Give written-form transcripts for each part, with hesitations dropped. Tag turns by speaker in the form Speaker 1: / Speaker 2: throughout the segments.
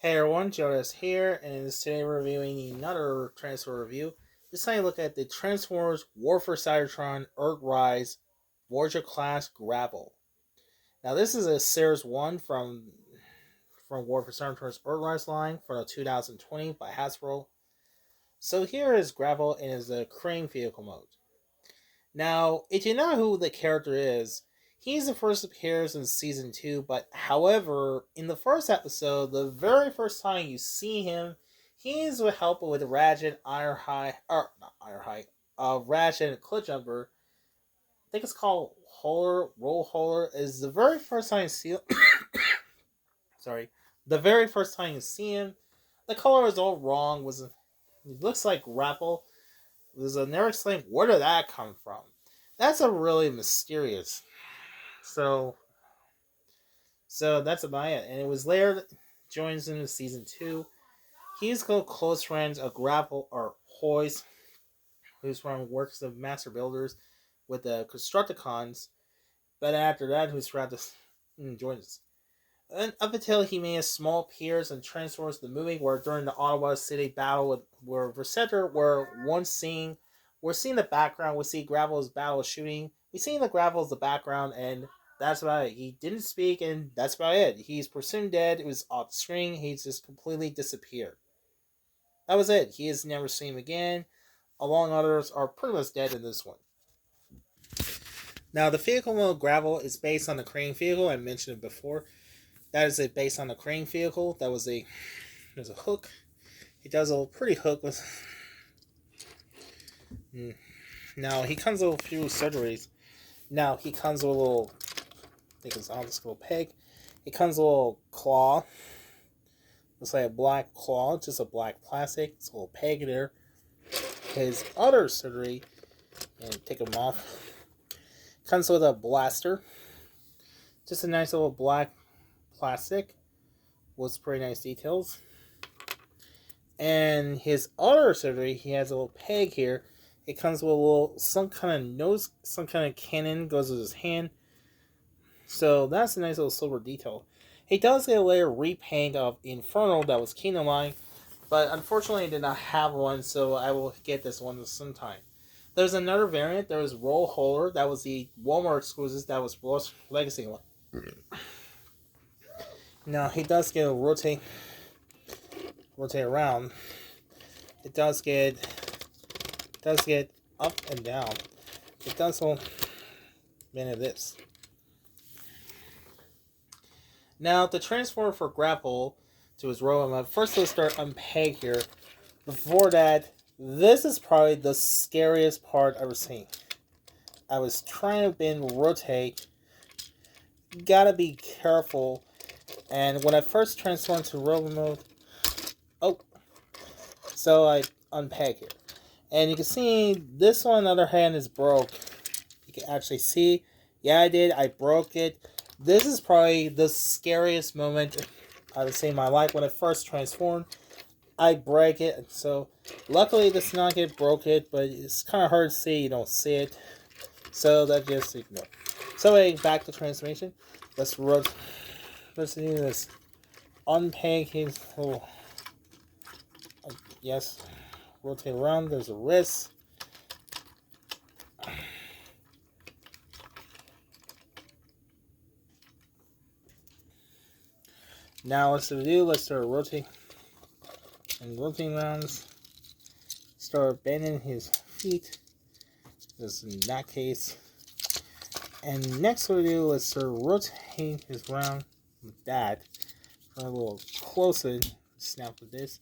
Speaker 1: Hey everyone, Jonas here, and today we're reviewing another Transformer review. This time, look at the Transformers War for Cybertron Earthrise Voyager class Grapple. Now, this is a Series 1 from War for Cybertron's Earthrise line from 2020 by Hasbro. So, here is Grapple in his crane vehicle mode. Now, if you know who the character is, he's the first appears in season 2, but however, in the first episode, the very first time you see him, he's with help with Ratchet, Ironhide, or not Ironhide, Ratchet and Cliffjumper. I think it's called Holler, Roll Holler, is the very first time you see him. Sorry. The very first time you see him, the color is all wrong, it looks like Grapple. There's a never explained where did that come from. That's a really mysterious. So so that's about it. And it was later joins into season 2. He's called close friends of Grapple or Hoist, who's from works of master builders with the Constructicons. But after that, who's throughout this joins. And up until he made a small appearance and transforms the movie where during the Ottawa City battle with where Vercenter where one scene we're seeing the background, we see Gravel's battle shooting. We see the Gravel's the background and that's about it. He didn't speak and that's about it. He's presumed dead, it was off screen, he's just completely disappeared. That was it. He is never seen again. Along others are pretty much dead in this one. Now the vehicle mode Gravel is based on the crane vehicle, I mentioned it before. That is based on a crane vehicle. There's a hook. He does a pretty hook with. Now he comes with a few surgeries. Now he comes with a little. I think it's on this little peg. It comes with a little claw. Looks like a black claw, just a black plastic. It's a little peg there. His other surgery, and take him off. Comes with a blaster. Just a nice little black plastic with pretty nice details. And his other surgery, he has a little peg here. It comes with a little some kind of nose, some kind of cannon goes with his hand. So that's a nice little silver detail. He does get a layer repaint of Inferno that was Kingdom Line, but unfortunately I did not have one, so I will get this one sometime. There's another variant. There was Roll Holder. That was the Walmart exclusive. That was Lost Legacy one. Now he does get a rotate around. It does get up and down. It does all many of this. Now to transform for Grapple to his robot, first let's start unpeg here. Before that, this is probably the scariest part I've ever seen. I was trying to bend rotate. Gotta be careful. And when I first transformed to robot mode, so I unpeg here. And you can see this one on the other hand is broke. You can actually see, yeah I did, I broke it. This is probably the scariest moment I would say in my life when I first transformed. I break it, so luckily this not get broke it, but it's kind of hard to see, you don't see it. So that just ignore. So anyway, back to transformation. Let's do this. Unpeg his little, yes, rotate around, there's a wrist. Now let's start rotating around. Start bending his feet. Just in that case. And next we'll do, let's start rotating his round with that. A little closer. Snap with this.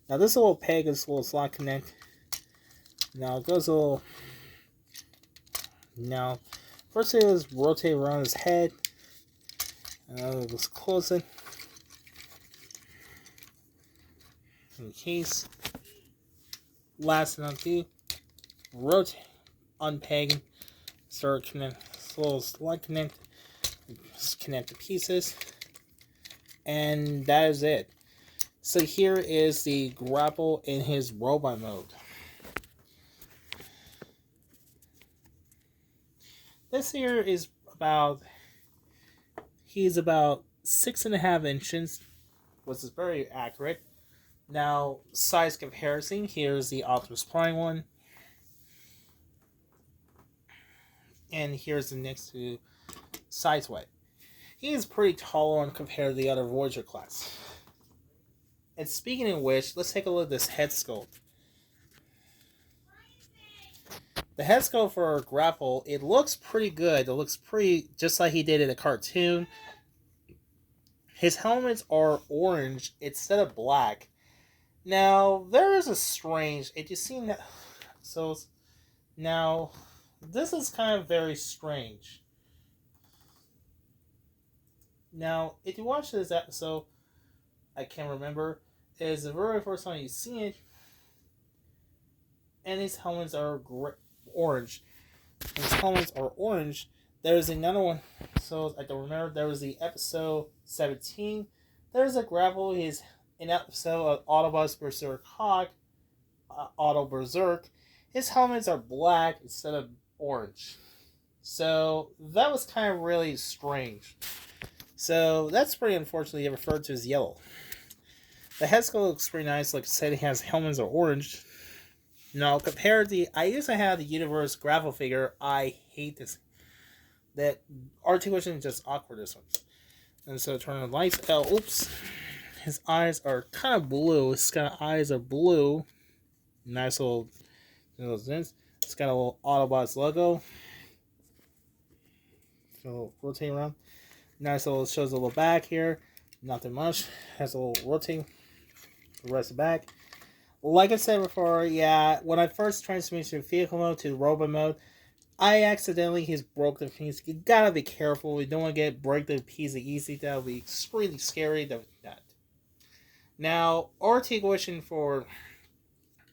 Speaker 1: Now this little peg is a little slot connect. Now it goes a little. Now first thing is rotate around his head. And let's close it. In case. Last and undo. Rotate, unpeg, start connect, slow slide connect, connect the pieces, and that is it. So here is the Grapple in his robot mode. This here is he's about 6.5 inches which is very accurate. Now, size comparison. Here's the Optimus Prime one. And here's the next to Sideswipe. He is pretty tall when compared to the other Voyager class. And speaking of which, let's take a look at this head sculpt. The head sculpt for Grapple, it looks pretty good. It looks pretty just like he did in the cartoon. His helmets are orange instead of black. Now, there is a strange... It just seemed that... So, now, this is kind of very strange. Now, if you watch this episode, I can't remember, is the very first time you see it, and his helmets are orange. His helmets are orange. There's another one, so I don't remember. There was the episode 17. There's a Grapple. He's an episode of Autobots Berserk Hawk, Auto Berserk. His helmets are black instead of orange. So that was kind of really strange. So that's pretty unfortunately referred to as yellow. The head sculpt looks pretty nice. Like I said, he has helmets are orange. Now, compared to I used to have the Universe Grapple figure. I hate this. That articulation is just awkward. This one. And so turn the lights. Oh, oops. His eyes are kind of blue. His eyes are blue. Nice little. It's got a little Autobots logo. So rotate around. Nice little shows a little back here. Nothing much. Has a little rotate. The rest of the back. Like I said before, yeah, when I first transmitted to vehicle mode to robot mode, I accidentally broke the piece. You gotta be careful. You don't want to break the piece easy. That would be extremely scary. That. Now, articulation for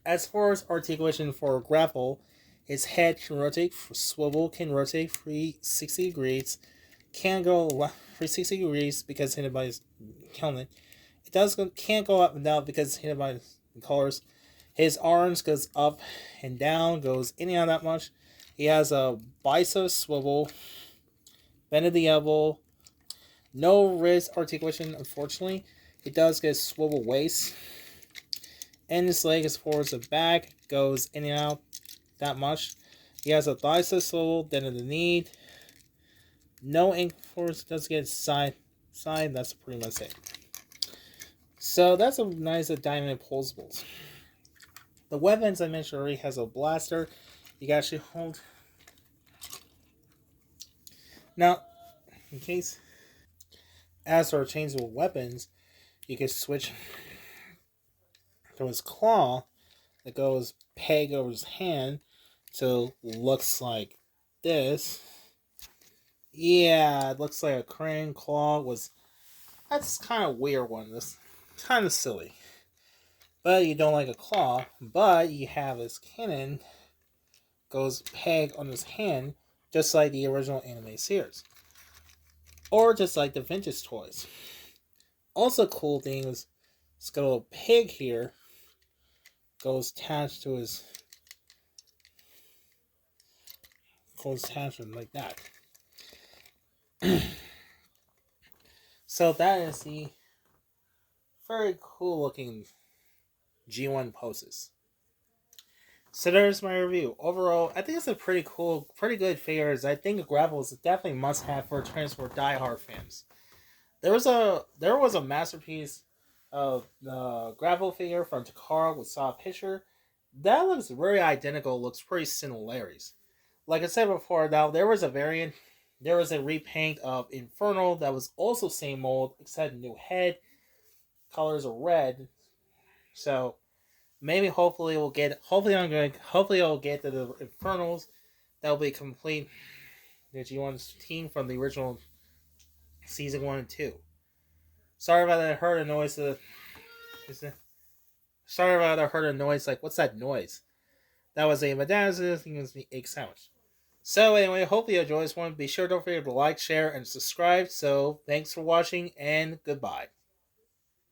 Speaker 1: as far as articulation for Grapple, his head can rotate, swivel can rotate 360 degrees, can go 360 degrees because hit by his helmet. Can't go up and down because hit by his colors. His arms goes up and down, goes in and out that much. He has a bicep swivel, bend of the elbow, no wrist articulation, unfortunately. It does get swivel waist. And his leg as far as the back goes in and out that much. He has a bicep swivel, then of the knee. No ankle force, does get side, that's pretty much it. So that's a nice diamond pulsables. The weapons I mentioned already has a blaster. You can actually hold. Now, in case, as for changeable weapons, you can switch to his claw that goes peg over his hand, so looks like this. Yeah, it looks like a crane claw that's kind of weird one. This kind of silly. But you don't like a claw, but you have his cannon goes peg on his hand, just like the original anime series. Or just like the vintage toys. Also cool thing is, it's got a little pig here, goes attached to his, like that. So that is the very cool looking G1 poses. So there's my review. Overall, I think it's a pretty cool, pretty good figures. I think Grapple is definitely must have for Transport diehard fans. There was a masterpiece of the Grapple figure from Takara with saw a picture. That looks very identical, looks pretty similar. Like I said before, now there was a variant. There was a repaint of Inferno that was also same mold, except new head. Colors are red. So maybe hopefully I'll get to the Infernals. That'll be complete the G1's team from the original season 1 and 2. Sorry about that, I heard a noise. Sorry about that, I heard a noise. Like, what's that noise? That was my dad's. I think it was the egg sandwich. So anyway, hope you enjoyed this one. Be sure don't forget to like, share, and subscribe. So thanks for watching, and goodbye.